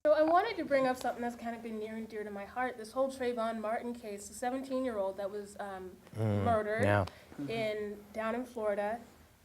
So I wanted to bring up something that's kind of been near and dear to my heart. This whole Trayvon Martin case, the 17-year-old that was murdered down in Florida.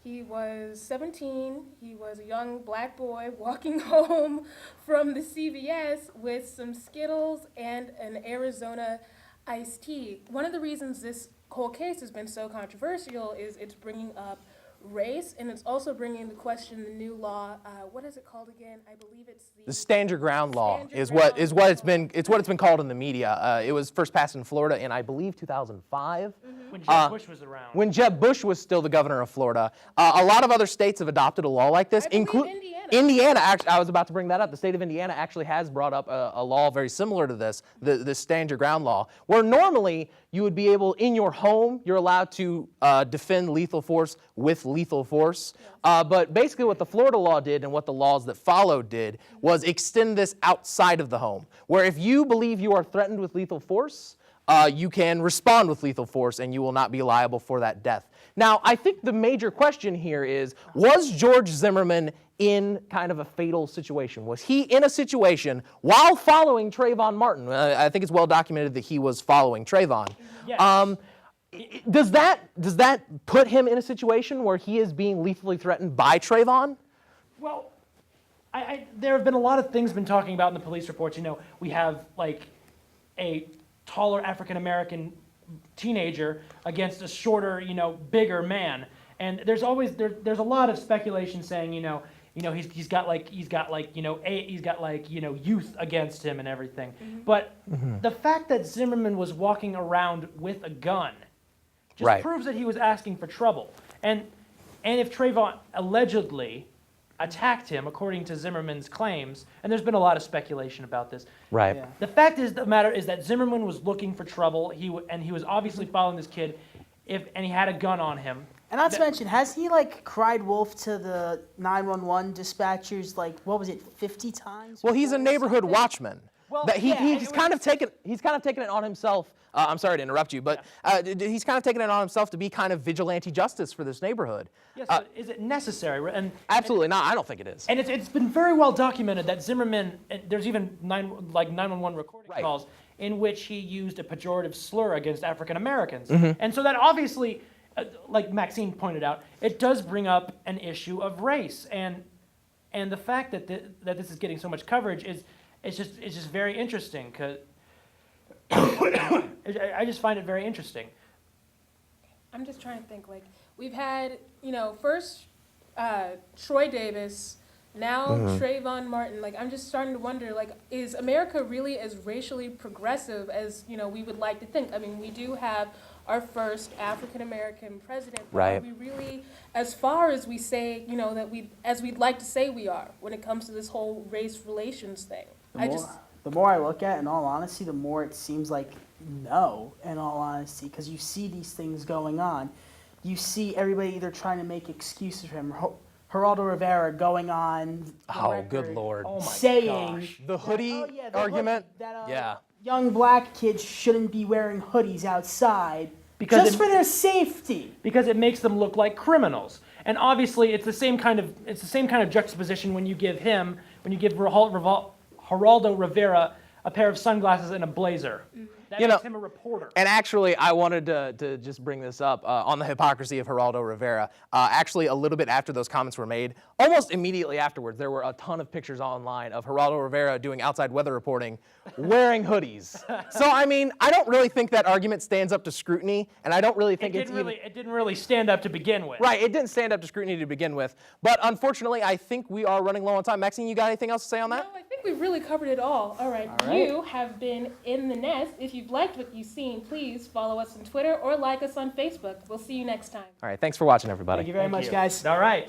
He was 17. He was a young black boy walking home from the CVS with some Skittles and an Arizona iced tea. One of the reasons this whole case has been so controversial is it's bringing up race, and it's also bringing into question the new law. What is it called again? I believe it's the Stand Your Ground law is what it's been called in the media. It was first passed in Florida in, I believe, 2005. When Jeb Bush was around. When Jeb Bush was still the governor of Florida. A lot of other states have adopted a law like this, including Indiana. Actually, I was about to bring that up. The state of Indiana actually has brought up a law very similar to this, the Stand Your Ground law, where normally you would be able, in your home, you're allowed to defend lethal force with lethal force. But basically what the Florida law did and what the laws that followed did was extend this outside of the home, where if you believe you are threatened with lethal force, you can respond with lethal force and you will not be liable for that death. Now, I think the major question here is, was George Zimmerman in kind of a fatal situation? Was he in a situation while following Trayvon Martin? I think it's well documented that he was following Trayvon. Yes. Does that put him in a situation where he is being lethally threatened by Trayvon? Well, there have been a lot of things been talking about in the police reports. You know, we have like a taller African-American teenager against a shorter, you know, bigger man. And there's always, there's a lot of speculation saying, he's got youth against him and everything. But the fact that Zimmerman was walking around with a gun just proves that he was asking for trouble. And if Trayvon allegedly attacked him, according to Zimmerman's claims, and there's been a lot of speculation about this. Right. Yeah. The fact is, the matter is that Zimmerman was looking for trouble. He was obviously following this kid, and he had a gun on him. And not to mention, has he like cried wolf to the 911 dispatchers like, what was it, 50 times? Well, he's a neighborhood watchman. Well, he's kind of taken it on himself. I'm sorry to interrupt you, but he's kind of taken it on himself to be kind of vigilante justice for this neighborhood. Yes, but is it necessary? Absolutely not. I don't think it is. And it's been very well documented that Zimmerman, there's even 911 recording calls in which he used a pejorative slur against African Americans. And so that obviously, like Maxine pointed out, it does bring up an issue of race. And the fact that that this is getting so much coverage is just very interesting, because I just find it very interesting. I'm just trying to think, like, we've had, first Troy Davis, now Trayvon Martin. Like, I'm just starting to wonder, like, is America really as racially progressive as, we would like to think? I mean, we do have our first African-American president, but are we really, as far as we say, as we'd like to say we are when it comes to this whole race relations thing? The more I look at it, in all honesty, the more it seems like no, in all honesty, because you see these things going on. You see everybody either trying to make excuses for him. Geraldo Rivera going on the record, good Lord. Saying the hoodie argument. Young black kids shouldn't be wearing hoodies outside just for their safety. Because it makes them look like criminals. And obviously, it's the same kind of juxtaposition when you give Geraldo Rivera a pair of sunglasses and a blazer. That makes him a reporter. And actually, I wanted to just bring this up on the hypocrisy of Geraldo Rivera. Actually, a little bit after those comments were made, almost immediately afterwards, there were a ton of pictures online of Geraldo Rivera doing outside weather reporting, wearing hoodies. So, I mean, I don't really think that argument stands up to scrutiny, and I don't really think it didn't really stand up to begin with. Right, it didn't stand up to scrutiny to begin with. But unfortunately, I think we are running low on time. Maxine, you got anything else to say on that? No, I think we've really covered it all. All right. You have been In the Nest. If you've liked what you've seen, please follow us on Twitter or like us on Facebook. We'll see you next time. All right, thanks for watching, everybody. Thank you very much, guys. All right.